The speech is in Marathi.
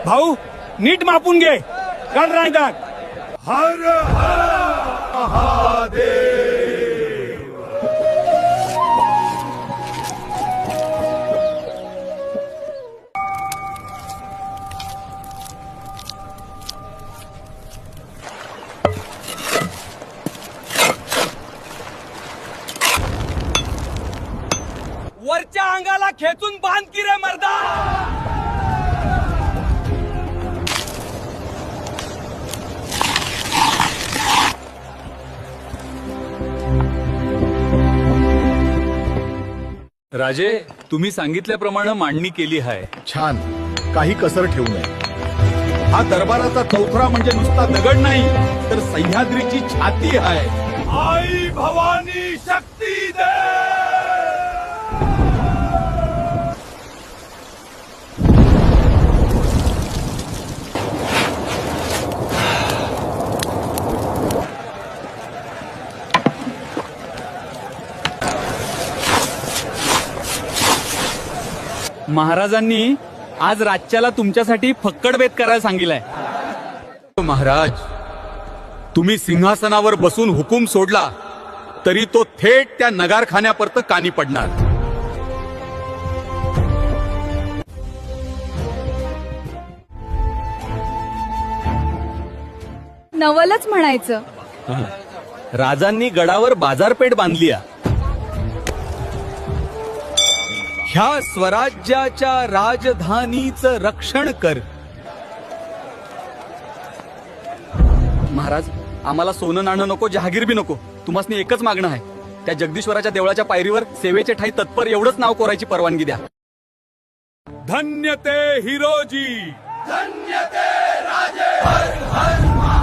भाऊ नीट मापून घे गण राहतात. हर हर महादेव. वरच्या अंगाला खेचून बांध की रे मर्दा. राजे, तुम्ही सांगितल्याप्रमाणे मांडणी केली आहे. छान, काही कसर ठेवू नये. हा दरबाराचा चौथरा म्हणजे नुसता दगड नाही तर सह्याद्रीची छाती आहे. आई भवानी शक्ती दे. महाराजांनी आज राज्याला तुमच्यासाठी फक्कड बेत करायला सांगितलंय. महाराज, तुम्ही सिंहासनावर बसून हुकूम सोडला तरी तो थेट त्या नगारखान्यापर्यंत कानी पडणार. नवलच म्हणायचं. राजांनी गडावर बाजारपेठ बांधली आहे. ह्या स्वराज्याच्या राजधानीचं रक्षण कर. महाराज, आम्हाला सोनं नाणं नको, जहागीर बी नको. तुम्हाला एकच मागणं आहे, त्या जगदीश्वराच्या देवळाच्या पायरीवर सेवेचे ठाई तत्पर एवढंच नाव कोरायची परवानगी द्या. धन्य ते हिरोजी. धन्य ते राजे. हर हर